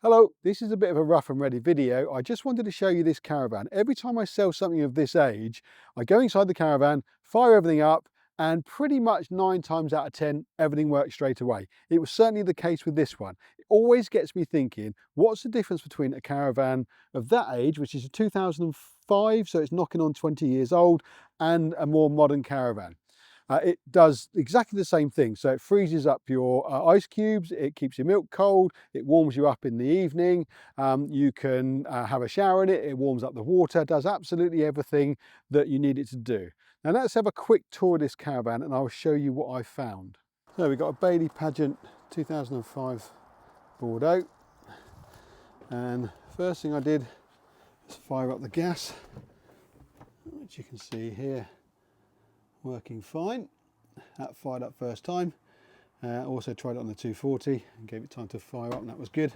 Hello, this is a bit of a rough and ready video. I just wanted to show you this caravan. Every time I sell something of this age, I go inside the caravan, fire everything up, and pretty much 9 times out of 10, everything works straight away. It was certainly the case with this one. It always gets me thinking, what's the difference between a caravan of that age, which is a 2005, so it's knocking on 20 years old, and a more modern caravan? It does exactly the same thing. So it freezes up your ice cubes, it keeps your milk cold, it warms you up in the evening, you can have a shower in it, it warms up the water, does absolutely everything that you need it to do. Now let's have a quick tour of this caravan and I'll show you what I found. So we've got a Bailey Pageant 2005 Bordeaux, and first thing I did is fire up the gas, which you can see here working fine. That fired up first time. Also tried it on the 240 and gave it time to fire up, and that was good.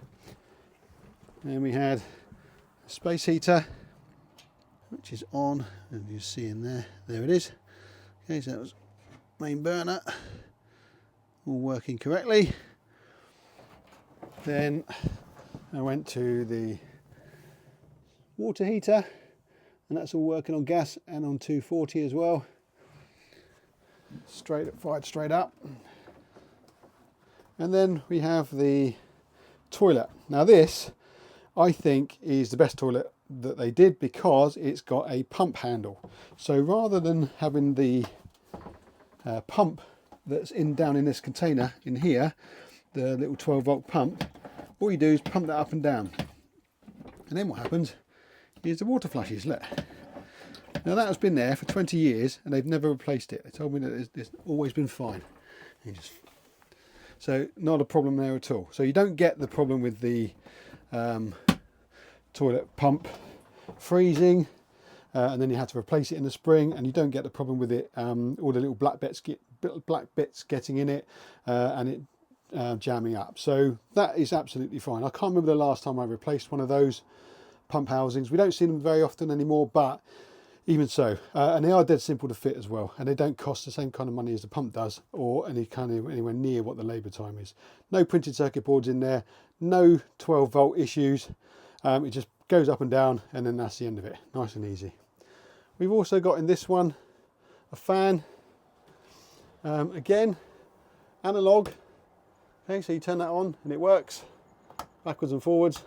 Then we had a space heater, which is on, and you see in there it is. Okay, so that was main burner, all working correctly. Then I went to the water heater, and that's all working on gas and on 240 as well. Fired straight up. And then we have the toilet. Now this, I think, is the best toilet that they did because it's got a pump handle. So rather than having the pump that's down in this container in here, the little 12-volt pump, all you do is pump that up and down. And then what happens is the water flushes. Look. Now that has been there for 20 years and they've never replaced it. They told me that it's always been fine. So not a problem there at all. So you don't get the problem with the toilet pump freezing and then you have to replace it in the spring, and you don't get the problem with it, all the little black bits getting in it and it jamming up. So that is absolutely fine. I can't remember the last time I replaced one of those pump housings. We don't see them very often anymore, but even so, and they are dead simple to fit as well, and they don't cost the same kind of money as the pump does, or anywhere near what the labour time is. No printed circuit boards in there, no 12-volt issues. It just goes up and down, and then that's the end of it. Nice and easy. We've also got in this one a fan. Again, analog. Okay, so you turn that on and it works backwards and forwards.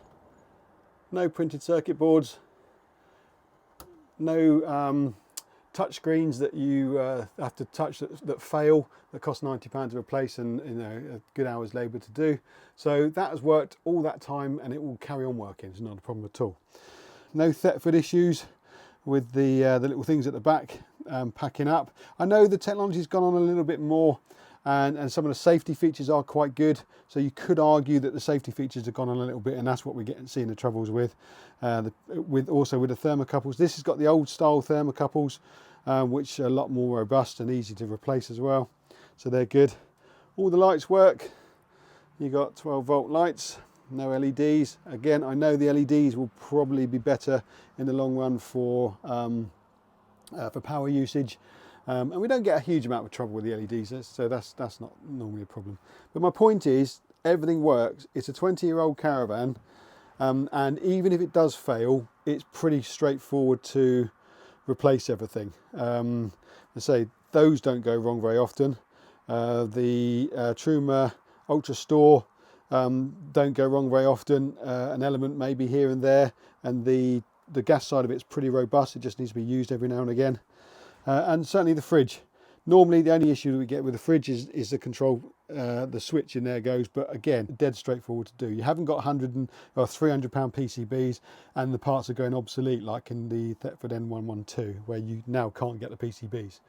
No printed circuit boards. No touch screens that you have to touch that fail, that cost £90 to replace, and a good hour's labour to do. So that has worked all that time and it will carry on working. It's not a problem at all. No Thetford issues with the little things at the back packing up. I know the technology's gone on a little bit more, and some of the safety features are quite good, so you could argue that the safety features have gone on a little bit, and that's what we're seeing the troubles with. Also with the thermocouples. This has got the old style thermocouples, which are a lot more robust and easy to replace as well, so they're good. All the lights work. You got 12-volt lights, no LEDs. Again, I know the LEDs will probably be better in the long run for power usage. And we don't get a huge amount of trouble with the LEDs, so that's not normally a problem. But my point is, everything works. It's a 20-year-old caravan, and even if it does fail, it's pretty straightforward to replace everything. I say those don't go wrong very often. The Truma Ultra Store don't go wrong very often. An element maybe here and there, and the gas side of it's pretty robust. It just needs to be used every now and again. And certainly the fridge. Normally the only issue that we get with the fridge is the control, the switch in there goes, but again, dead straightforward to do. You haven't got 100 or 300 pound PCBs and the parts are going obsolete like in the Thetford N112, where you now can't get the PCBs.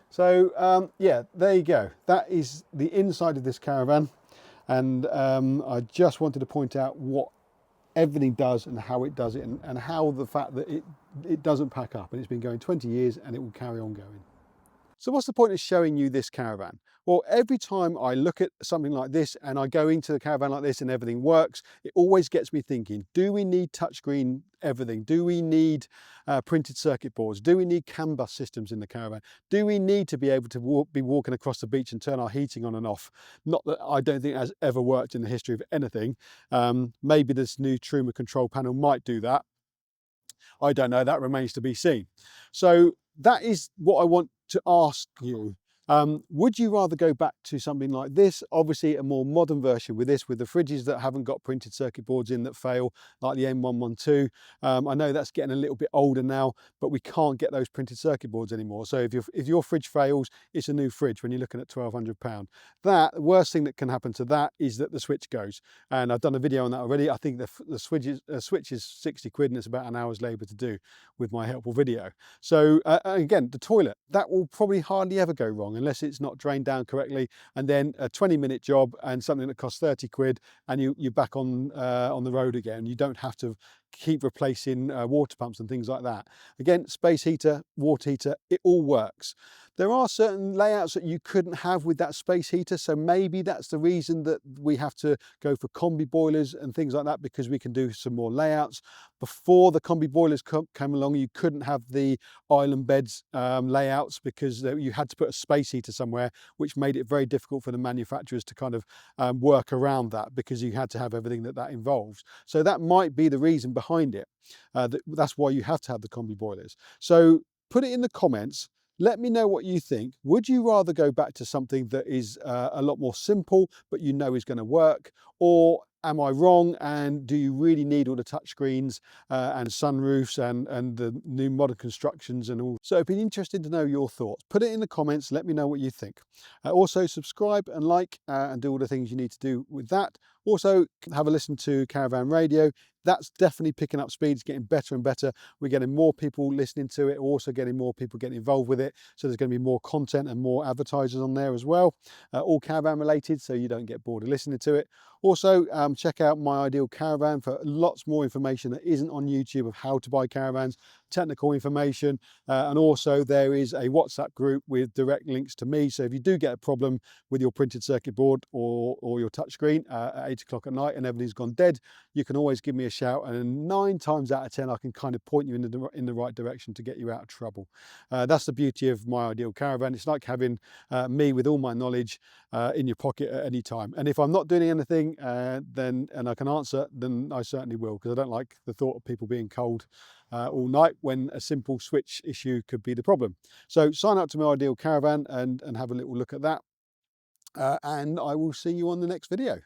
So yeah, there you go. That is the inside of this caravan, and I just wanted to point out what everything does and how it does it, and how the fact that it doesn't pack up, and it's been going 20 years and it will carry on going. So what's the point of showing you this caravan? Well, every time I look at something like this and I go into the caravan like this and everything works, it always gets me thinking, do we need touchscreen everything? Do we need printed circuit boards? Do we need CAN bus systems in the caravan? Do we need to be able to be walking across the beach and turn our heating on and off? Not that I don't think it has ever worked in the history of anything. Maybe this new Truma control panel might do that. I don't know, that remains to be seen. So that is what I want to ask you. Would you rather go back to something like this, obviously a more modern version with this, with the fridges that haven't got printed circuit boards in that fail, like the M112? I know that's getting a little bit older now, but we can't get those printed circuit boards anymore. So if your fridge fails, it's a new fridge when you're looking at £1,200. The worst thing that can happen to that is that the switch goes. And I've done a video on that already. I think the switch is 60 quid and it's about an hour's labour to do with my helpful video. So again, the toilet, that will probably hardly ever go wrong unless it's not drained down correctly, and then a 20-minute job and something that costs 30 quid and you're back on the road again. You don't have to keep replacing water pumps and things like that. Again, space heater, water heater, it all works. There are certain layouts that you couldn't have with that space heater, so maybe that's the reason that we have to go for combi boilers and things like that, because we can do some more layouts. Before the combi boilers came along, you couldn't have the island beds layouts because you had to put a space heater somewhere, which made it very difficult for the manufacturers to kind of work around that, because you had to have everything that involves. So that might be the reason behind it. That's why you have to have the combi boilers. So put it in the comments. Let me know what you think. Would you rather go back to something that is a lot more simple, but you know is going to work? Or am I wrong? And do you really need all the touchscreens and sunroofs and the new modern constructions and all? So it'd be interesting to know your thoughts. Put it in the comments. Let me know what you think. Also subscribe and like and do all the things you need to do with that. Also have a listen to Caravan Radio. That's definitely picking up speed. It's getting better and better. We're getting more people listening to it. We're also getting more people getting involved with it. So there's going to be more content and more advertisers on there as well. All caravan related, so you don't get bored of listening to it. Also, check out My Ideal Caravan for lots more information that isn't on YouTube of how to buy caravans, technical information, and also there is a WhatsApp group with direct links to me. So if you do get a problem with your printed circuit board or your touchscreen at 8 o'clock at night and everything's gone dead, you can always give me a shout, and 9 times out of 10 I can kind of point you in the right direction to get you out of trouble. That's the beauty of My Ideal Caravan. It's like having me with all my knowledge in your pocket at any time. And if I'm not doing anything and I can answer, then I certainly will, because I don't like the thought of people being cold all night when a simple switch issue could be the problem. So sign up to My Ideal Caravan and have a little look at that, and I will see you on the next video.